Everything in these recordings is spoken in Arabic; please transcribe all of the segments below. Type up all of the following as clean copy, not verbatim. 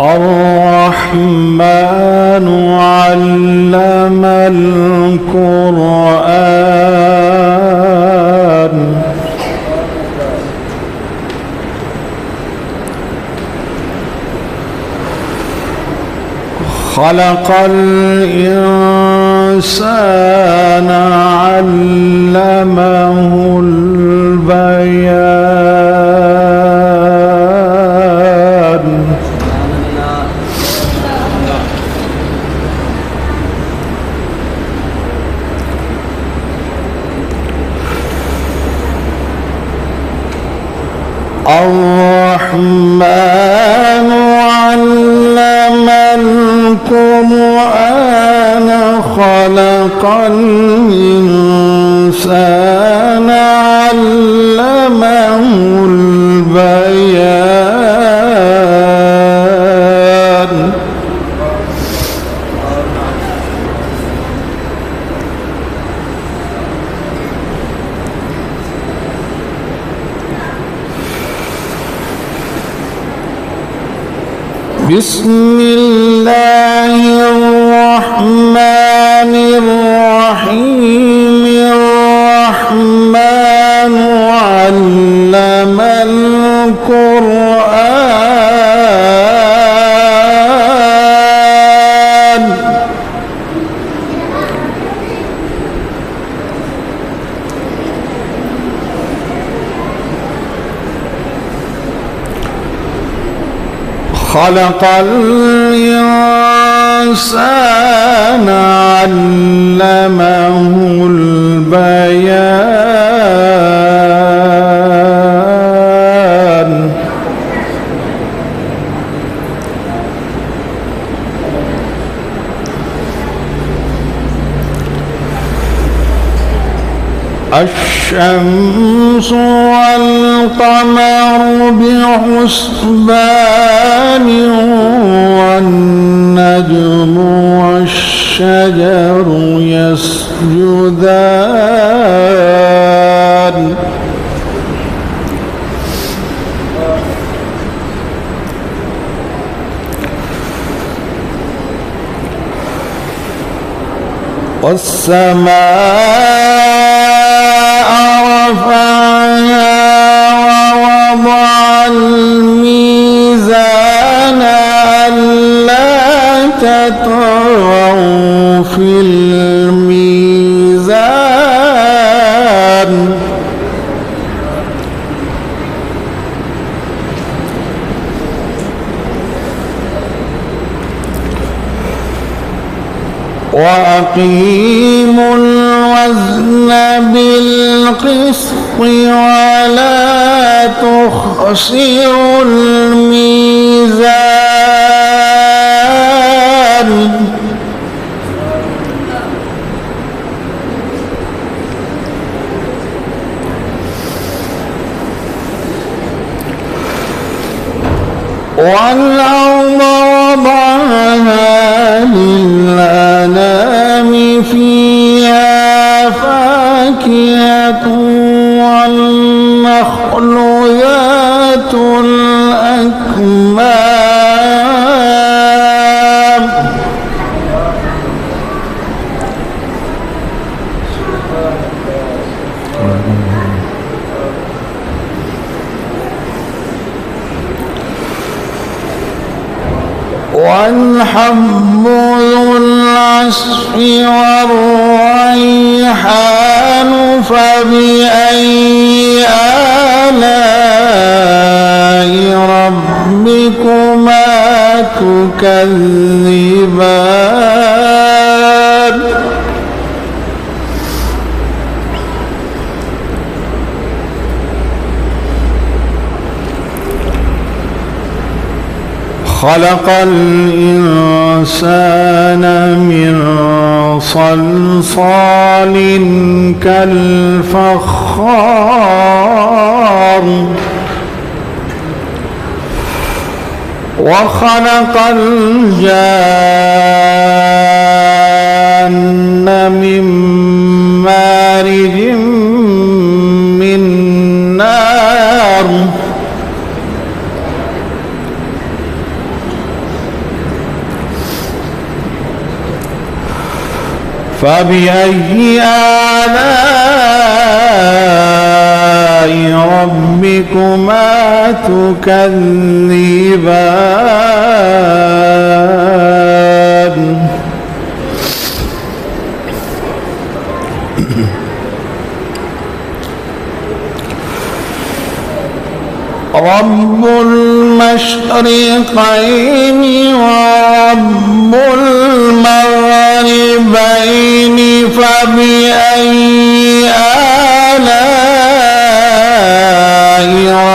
الرحمن علم القرآن خلق الإنسان علمه البيان الرحمن علم القرآن خلق الإنسان علمه البيان بسم الله الرحمن الرحيم الرحمن علم القرآن خلق الإنسان علمه البيان الشمس والقمر بحسبان والنجم والشجر يسجدان والسماء رفعها ووضع الميزان ألا تطغوا في الميزان وأقيموا الوزن بالقسط ولا تخسروا الميزان والأرض وضعها للأنام فيها فاكهة والنخل ذات الأكمام والحب ذو العصف والريحان فبأي آلاء ربكما تكذبان خلق الإنسان من صلصال كالفخار وخلق الجان من مارج من نار فبأي آلاء ربكما تكذبان رب المشرقين ورب المغربين فبأي آلاء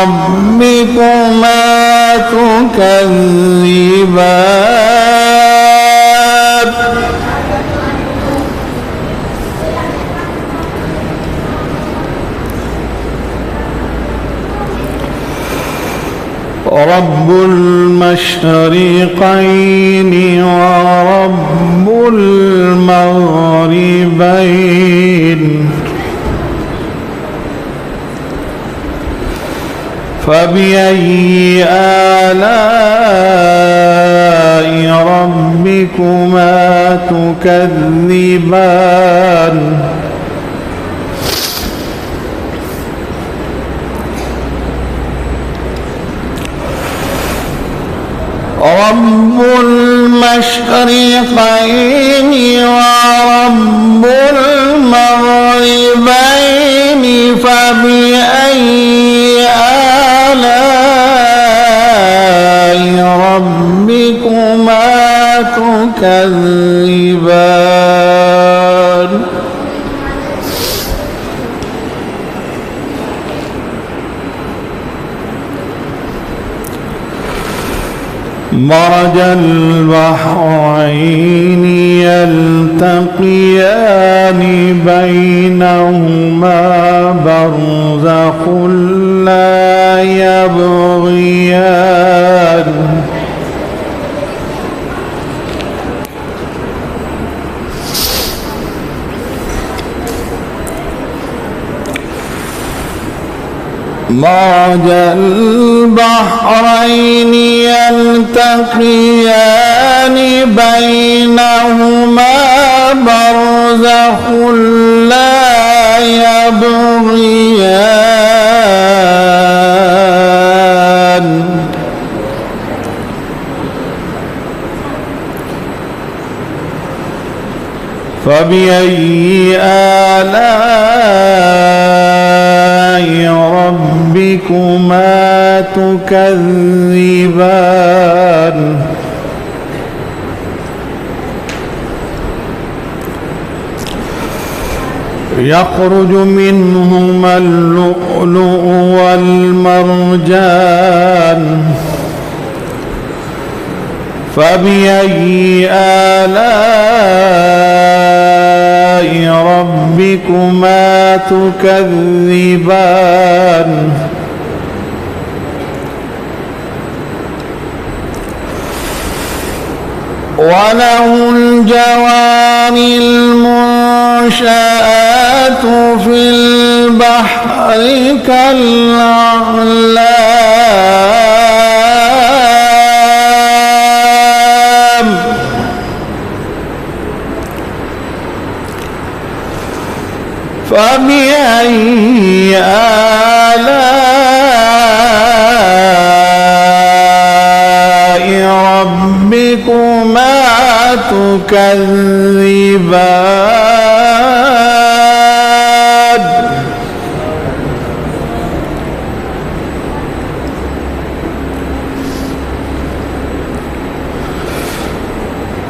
ربكما تكذبان رب المشرقين ورب المغربين فبأي آلاء ربكما تكذبان رب المشرقين ورب المغربين فبأي آلاء ربكما تكذبان مرج البحرين يلتقيان بينهما برزخ لا يبغيان مرج البحرين يلتقيان بينهما برزخ لا يبغيان فبأي آلاء ربكما تكذبان يخرج منهما اللؤلؤ والمرجان فبأي آلاء ربكما تكذبان وله الجوار المنشآت في البحر كالأعلام فبأي آلاء ربكما تكذبان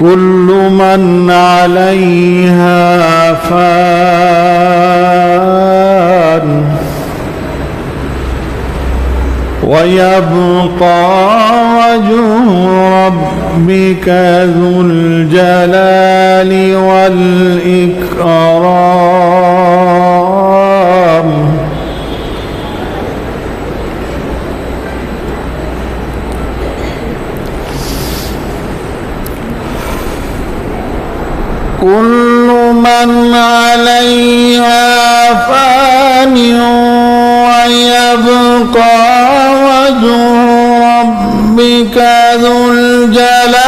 كل من عليها فان ويبقى وجه ربك ذو الجلال والإكرام كل من عليها فان ويبقى وجه ربك ذو الجلال